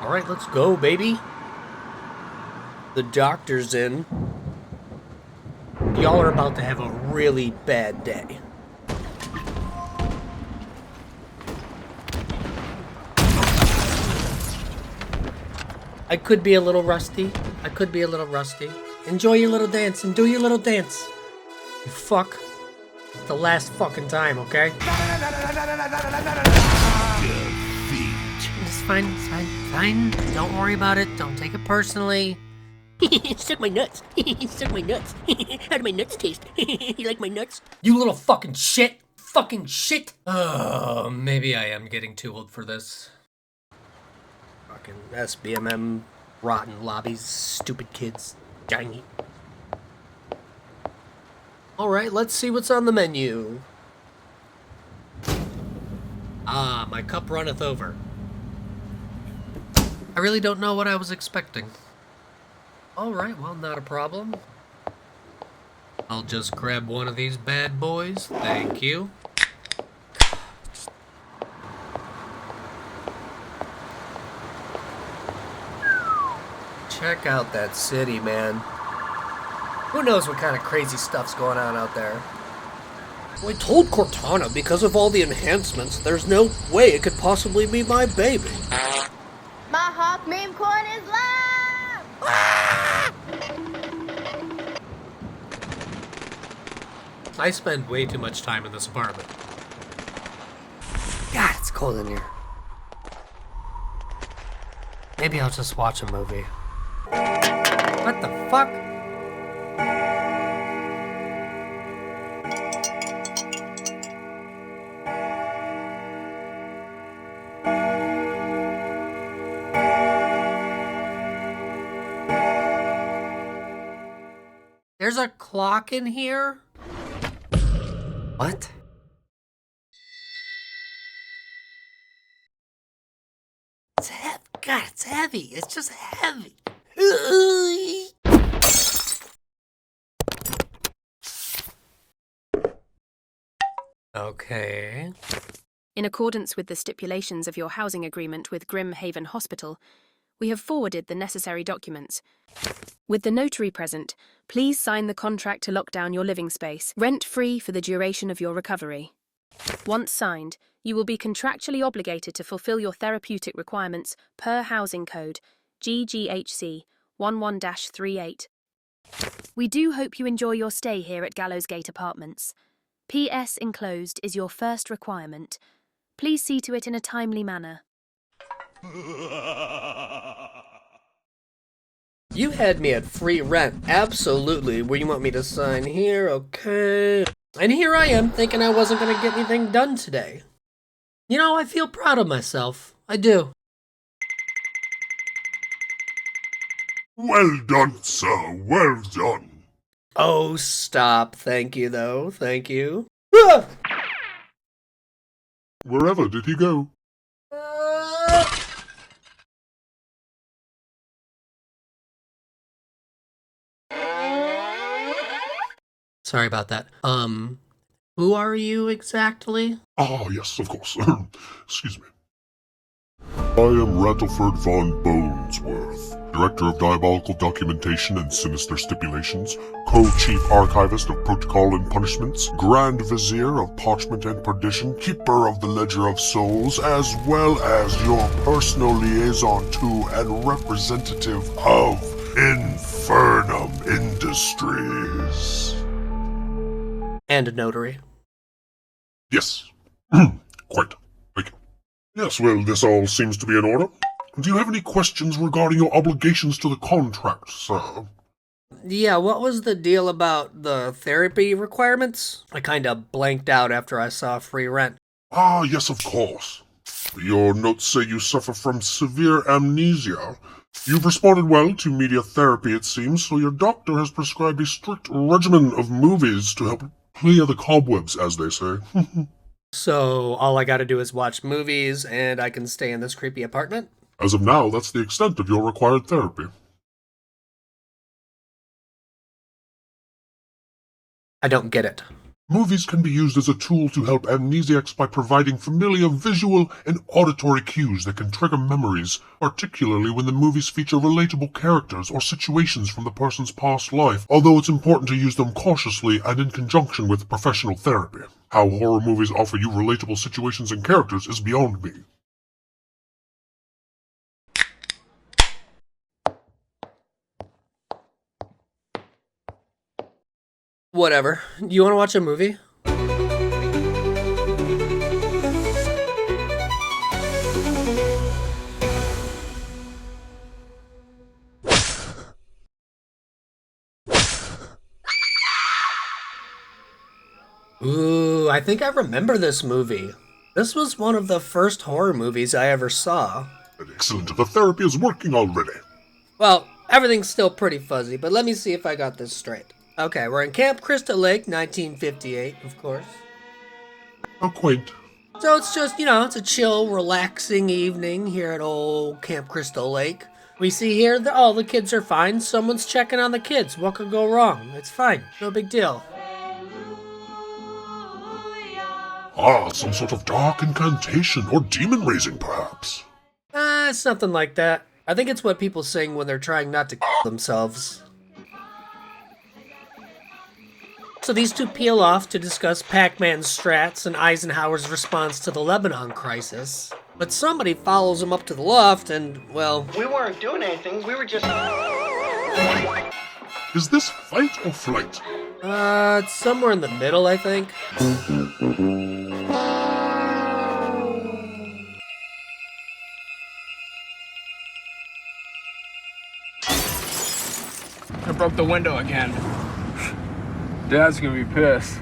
Alright, let's go, baby. The doctor's in. Y'all are about to have a really bad day. I could be a little rusty. Enjoy your little dance and do your little dance. You fuck. It's the last fucking time, okay? It's fine. Don't worry about it. Don't take it personally. Suck my nuts. Suck my nuts. How do my nuts taste? You like my nuts? You little fucking shit. Fucking shit. Oh, maybe I am getting too old for this. Fucking SBMM, rotten lobbies, stupid kids, tiny. Alright, let's see what's on the menu. Ah, my cup runneth over. I really don't know what I was expecting. Alright, well, not a problem. I'll just grab one of these bad boys. Thank you. Check out that city, man. Who knows what kind of crazy stuff's going on out there? I told Cortana because of all the enhancements, there's no way it could possibly be my baby. My hawk meme corn is live! I spend way too much time in this apartment. God, it's cold in here. Maybe I'll just watch a movie. What the fuck? There's a clock in here? What? It's heavy. God, it's heavy. It's just heavy. Okay. In accordance with the stipulations of your housing agreement with Grim Haven Hospital, we have forwarded the necessary documents. With the notary present, please sign the contract to lock down your living space, rent-free for the duration of your recovery. Once signed, you will be contractually obligated to fulfill your therapeutic requirements per Housing Code, GGHC 11-38. We do hope you enjoy your stay here at Gallowsgate Apartments. PS enclosed is your first requirement. Please see to it in a timely manner. You had me at free rent, absolutely. Where you want me to sign here? Okay. And here I am, thinking I wasn't gonna get anything done today. You know, I feel proud of myself. I do. Well done, sir. Well done. Oh, stop. Thank you, though. Thank you. Ah! Wherever did he go? Sorry about that. Who are you exactly? Ah, yes, of course. Excuse me. I am Rattleford von Bonesworth, Director of Diabolical Documentation and Sinister Stipulations, Co-Chief Archivist of Protocol and Punishments, Grand Vizier of Parchment and Perdition, Keeper of the Ledger of Souls, as well as your personal liaison to and representative of Infernum Industries. And a notary. Yes. Quite. Thank you. Yes, well, this all seems to be in order. Do you have any questions regarding your obligations to the contract, sir? Yeah, what was the deal about the therapy requirements? I kinda blanked out after I saw free rent. Ah, yes, of course. Your notes say you suffer from severe amnesia. You've responded well to media therapy, it seems, so your doctor has prescribed a strict regimen of movies to help clear the cobwebs, as they say. So, all I gotta do is watch movies, and I can stay in this creepy apartment? As of now, that's the extent of your required therapy. I don't get it. Movies can be used as a tool to help amnesiacs by providing familiar visual and auditory cues that can trigger memories, particularly when the movies feature relatable characters or situations from the person's past life, although it's important to use them cautiously and in conjunction with professional therapy. How horror movies offer you relatable situations and characters is beyond me. Whatever. Do you want to watch a movie? Ooh, I think I remember this movie. This was one of the first horror movies I ever saw. Excellent. The therapy is working already. Well, everything's still pretty fuzzy, but let me see if I got this straight. Okay, we're in Camp Crystal Lake, 1958, of course. How quaint. So it's just, it's a chill, relaxing evening here at old Camp Crystal Lake. We see here that all the kids are fine. Someone's checking on the kids. What could go wrong? It's fine. No big deal. Ah, some sort of dark incantation or demon raising, perhaps. Something like that. I think it's what people sing when they're trying not to themselves. So these two peel off to discuss Pac-Man's strats and Eisenhower's response to the Lebanon crisis. But somebody follows them up to the loft and, well... We weren't doing anything, we were just... Is this fight or flight? It's somewhere in the middle, I think. I broke the window again. Dad's gonna be pissed.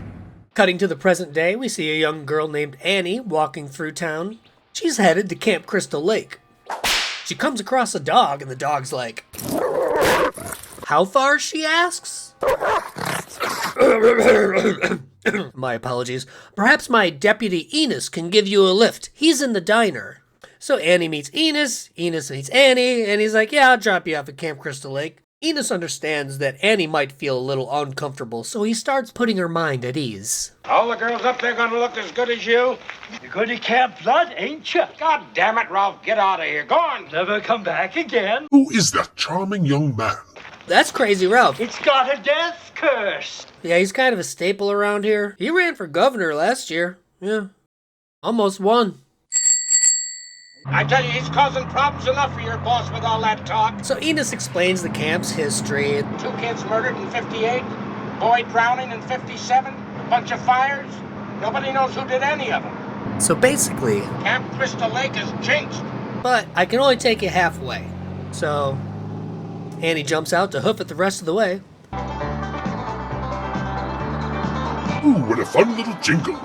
Cutting to the present day, we see a young girl named Annie walking through town. She's headed to Camp Crystal Lake. She comes across a dog, and the dog's like, "How far?" she asks. My apologies. Perhaps my deputy Enos can give you a lift. He's in the diner. So Annie meets Enos meets Annie, and he's like, "Yeah, I'll drop you off at Camp Crystal Lake." Enos understands that Annie might feel a little uncomfortable, so he starts putting her mind at ease. All the girls up there gonna look as good as you? You're going to Camp Blood, ain't you? God damn it, Ralph, get out of here. Go on. Never come back again. Who is that charming young man? That's Crazy Ralph. It's got a death curse. Yeah, he's kind of a staple around here. He ran for governor last year. Yeah. Almost won. I tell you, he's causing problems enough for your boss with all that talk. So Enos explains the camp's history. 2 kids murdered in 58, boy drowning in 57, bunch of fires. Nobody knows who did any of them. So basically... Camp Crystal Lake is jinxed. But I can only take you halfway. So Annie jumps out to hoof it the rest of the way. Ooh, what a fun little jingle.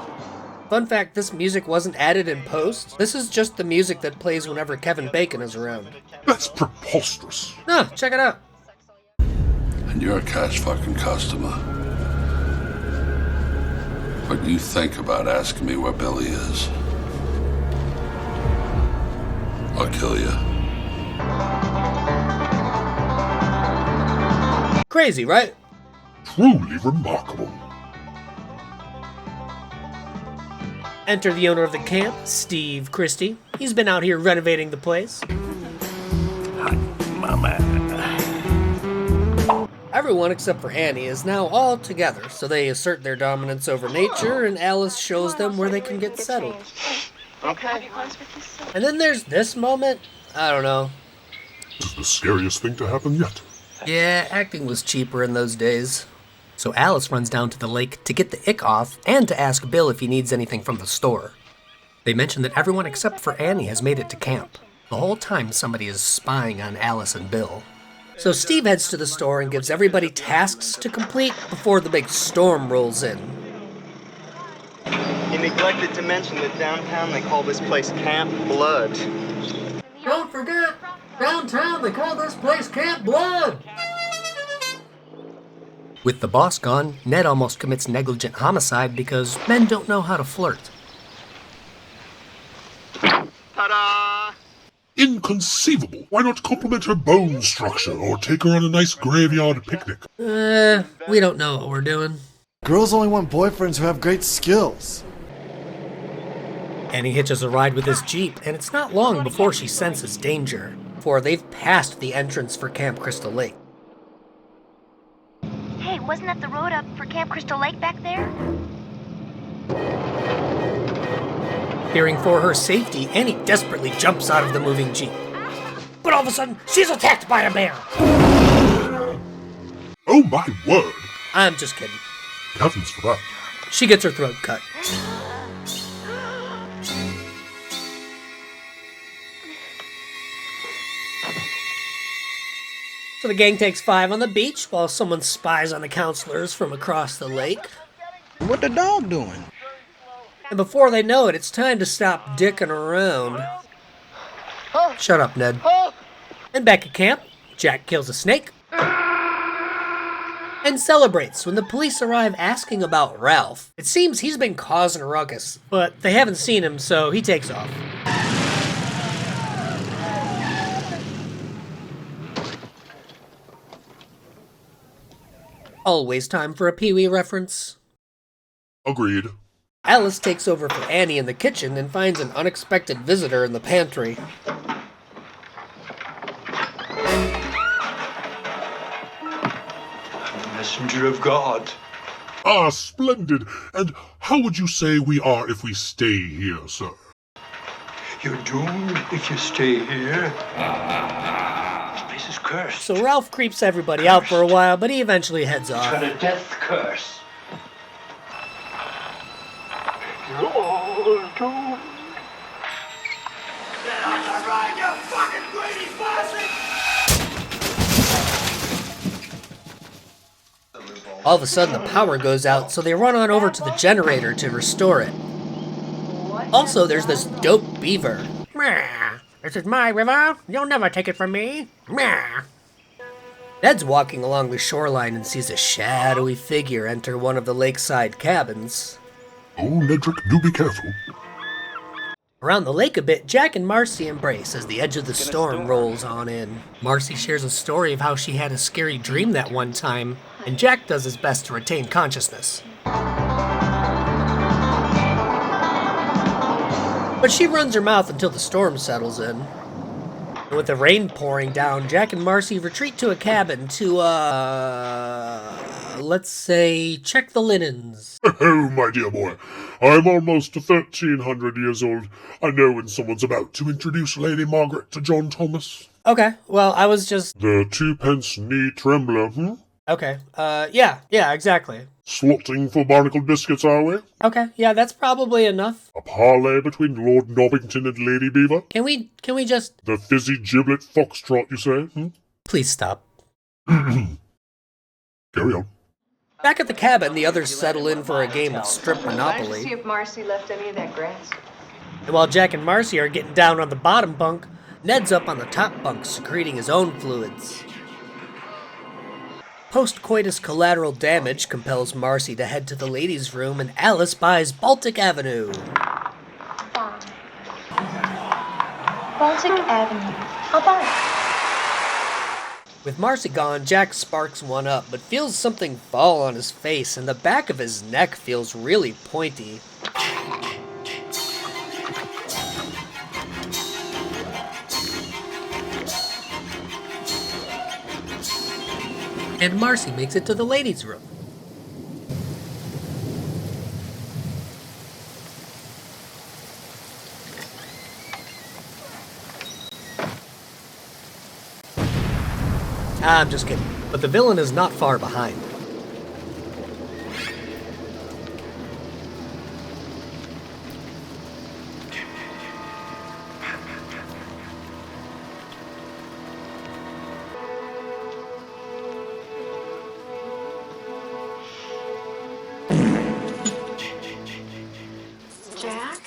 Fun fact, this music wasn't added in post. This is just the music that plays whenever Kevin Bacon is around. That's preposterous. No, check it out. And you're a cash fucking customer. What do you think about asking me where Billy is? I'll kill you. Crazy, right? Truly remarkable. Enter the owner of the camp, Steve Christie. He's been out here renovating the place. Everyone except for Annie is now all together, so they assert their dominance over nature, and Alice shows them where they can get settled. Okay. And then there's this moment. I don't know. This is the scariest thing to happen yet. Yeah, acting was cheaper in those days. So Alice runs down to the lake to get the ick off and to ask Bill if he needs anything from the store. They mention that everyone except for Annie has made it to camp. The whole time somebody is spying on Alice and Bill. So Steve heads to the store and gives everybody tasks to complete before the big storm rolls in. He neglected to mention that downtown they call this place Camp Blood. Don't forget, downtown they call this place Camp Blood! With the boss gone, Ned almost commits negligent homicide because men don't know how to flirt. Ta-da! Inconceivable. Why not compliment her bone structure or take her on a nice graveyard picnic? We don't know what we're doing. Girls only want boyfriends who have great skills. Annie hitches a ride with his Jeep, and it's not long before she senses danger, for they've passed the entrance for Camp Crystal Lake. Hey, wasn't that the road up for Camp Crystal Lake back there? Fearing for her safety, Annie desperately jumps out of the moving Jeep. But all of a sudden, she's attacked by a bear. Oh my word! I'm just kidding. Heavens for that. She gets her throat cut. So the gang takes 5 on the beach while someone spies on the counselors from across the lake. What the dog doing? And before they know it, it's time to stop dicking around. Shut up, Ned. And back at camp, Jack kills a snake and celebrates when the police arrive asking about Ralph. It seems he's been causing a ruckus, but they haven't seen him, so he takes off. Always time for a Pee-wee reference. Agreed. Alice takes over for Annie in the kitchen and finds an unexpected visitor in the pantry. Messenger of God. Ah, splendid. And how would you say we are if we stay here, sir? You're doomed if you stay here. This place is cursed. So Ralph creeps everybody out for a while, but he eventually heads off. It's got a death curse. You're all doomed. Get on the ride, you fucking greedy bastard! All of a sudden, the power goes out, so they run on over to the generator to restore it. Also, there's this dope beaver. Meow. This is my river. You'll never take it from me. Meow. Ned's walking along the shoreline and sees a shadowy figure enter one of the lakeside cabins. Oh, Nedrick, do be careful. Around the lake a bit, Jack and Marcy embrace as the edge of the storm rolls on in. Marcy shares a story of how she had a scary dream that one time, and Jack does his best to retain consciousness. But she runs her mouth until the storm settles in. And with the rain pouring down, Jack and Marcy retreat to a cabin to, let's say, check the linens. Oh, my dear boy, I'm almost 1,300 years old. I know when someone's about to introduce Lady Margaret to John Thomas. Okay, well, I was just... The 2-pence knee trembler, Okay, yeah, exactly. Slotting for barnacle biscuits, are we? Okay, yeah, that's probably enough. A parley between Lord Nobbington and Lady Beaver? Can we just... The fizzy giblet foxtrot, you say? Please stop. Carry on. Back at the cabin, the others settle in for a game of strip Monopoly. See if Marcy left any of that grass. And while Jack and Marcy are getting down on the bottom bunk, Ned's up on the top bunk secreting his own fluids. Post-coitus collateral damage compels Marcy to head to the ladies' room, and Alice buys Baltic Avenue. Baltic Avenue. I'll buy it. With Marcy gone, Jack sparks one up, but feels something fall on his face, and the back of his neck feels really pointy. And Marcy makes it to the ladies' room. I'm just kidding, but the villain is not far behind. Jack?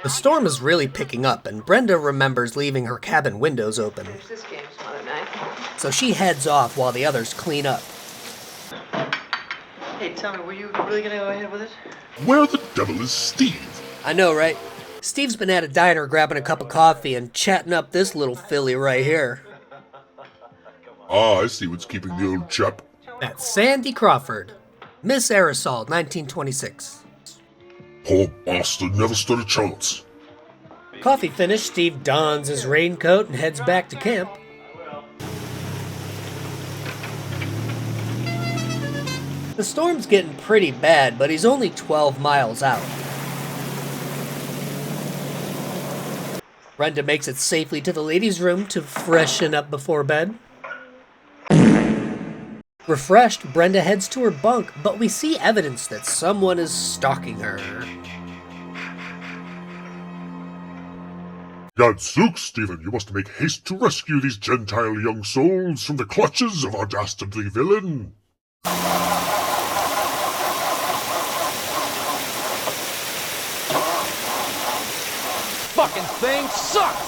The storm is really picking up, and Brenda remembers leaving her cabin windows open. This game some other night. So she heads off while the others clean up. Hey, tell me, were you really gonna go ahead with it? Where the devil is Steve? I know, right? Steve's been at a diner grabbing a cup of coffee and chatting up this little filly right here. Ah, I see what's keeping the old chap. That's Sandy Crawford. Miss Aerosol, 1926. Poor bastard never stood a chance. Coffee finished, Steve dons his raincoat and heads back to camp. The storm's getting pretty bad, but he's only 12 miles out. Brenda makes it safely to the ladies' room to freshen up before bed. Refreshed, Brenda heads to her bunk, but we see evidence that someone is stalking her. Gadzooks, Stephen, you must make haste to rescue these Gentile young souls from the clutches of our dastardly villain. Fucking thing sucks!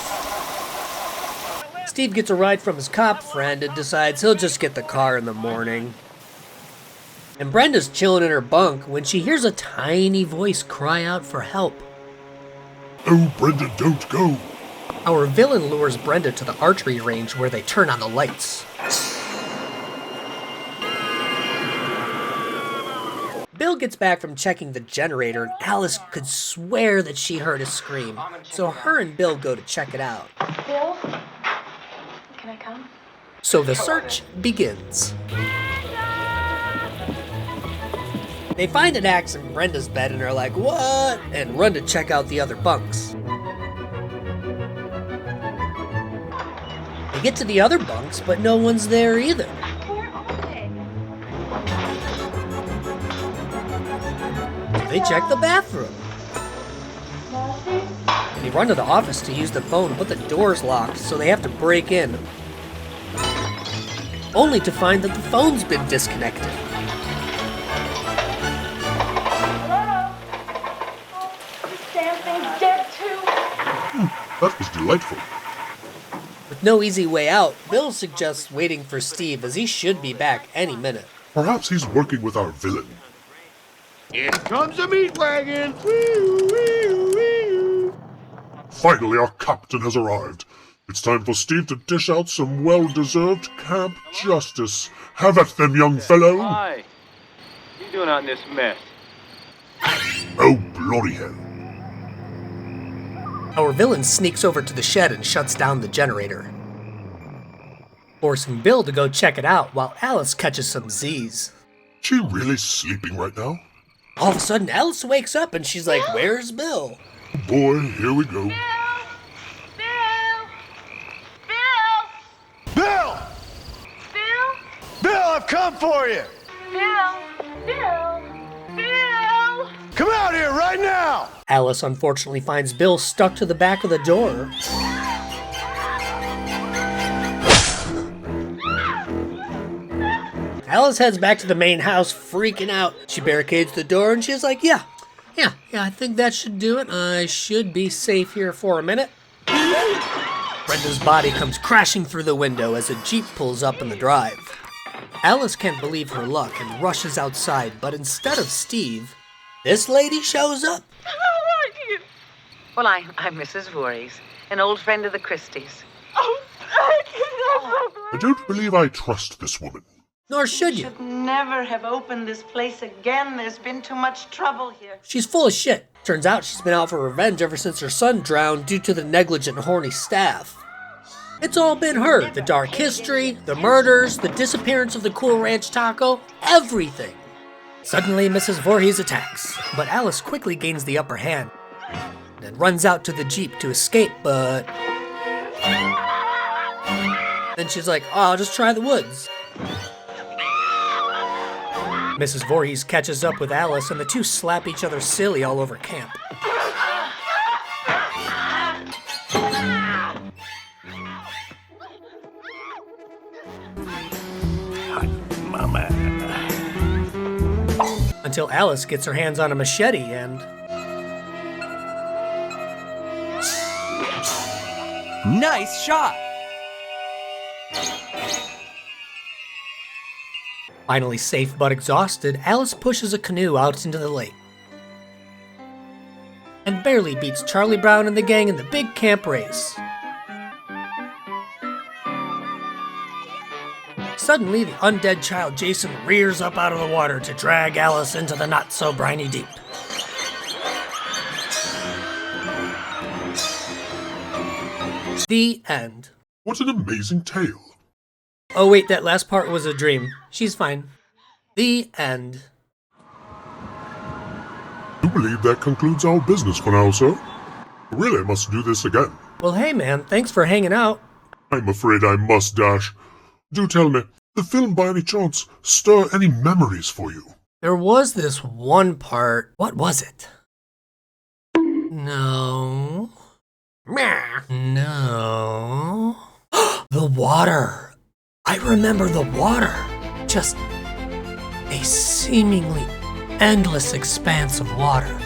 Steve gets a ride from his cop friend and decides he'll just get the car in the morning. And Brenda's chilling in her bunk when she hears a tiny voice cry out for help. Oh, Brenda, don't go. Our villain lures Brenda to the archery range where they turn on the lights. Bill gets back from checking the generator and Alice could swear that she heard a scream. So her and Bill go to check it out. Bill? Can I come? So the search begins. They find an axe in Brenda's bed and are like, what? And run to check out the other bunks. They get to the other bunks, but no one's there either. Where are they? They check the bathroom. They run to the office to use the phone, but the door's locked, so they have to break in. Only to find that the phone's been disconnected. Hello? This damn thing's dead too. That was delightful. With no easy way out, Bill suggests waiting for Steve as he should be back any minute. Perhaps he's working with our villain. Here comes the meat wagon! Finally, our captain has arrived. It's time for Steve to dish out some well-deserved camp justice. Have at them, young fellow. Hi. What are you doing out in this mess? Oh, bloody hell. Our villain sneaks over to the shed and shuts down the generator, forcing Bill to go check it out while Alice catches some Z's. She really sleeping right now? All of a sudden, Alice wakes up and she's like, where's Bill? Boy, here we go. Bill! Bill! Bill, I've come for you! Bill! Bill! Bill! Come out here right now! Alice unfortunately finds Bill stuck to the back of the door. Alice heads back to the main house, freaking out. She barricades the door and she's like, yeah, I think that should do it. I should be safe here for a minute. Brenda's body comes crashing through the window as a Jeep pulls up in the drive. Alice can't believe her luck and rushes outside, but instead of Steve, this lady shows up. How are you? Well, I'm Mrs. Voorhees, an old friend of the Christies. Oh, thank you. That's so I don't believe I trust this woman. Nor should you. Should never have opened this place again. There's been too much trouble here. She's full of shit. Turns out she's been out for revenge ever since her son drowned due to the negligent and horny staff. It's all been her. The dark history, the murders, the disappearance of the Cool Ranch taco, everything. Suddenly, Mrs. Voorhees attacks, but Alice quickly gains the upper hand and runs out to the Jeep to escape, but then she's like, oh, I'll just try the woods. Mrs. Voorhees catches up with Alice and the two slap each other silly all over camp. Mama. Until Alice gets her hands on a machete and nice shot! Finally safe but exhausted, Alice pushes a canoe out into the lake and barely beats Charlie Brown and the gang in the big camp race. Suddenly, the undead child Jason rears up out of the water to drag Alice into the not-so-briny deep. The end. What an amazing tale. Oh wait, that last part was a dream. She's fine. The end. I do believe that concludes our business for now, sir. I really must do this again. Well, hey man, thanks for hanging out. I'm afraid I must dash. Do tell me, the film by any chance stir any memories for you? There was this one part. What was it? No. No. The water. I remember the water. Just a seemingly endless expanse of water.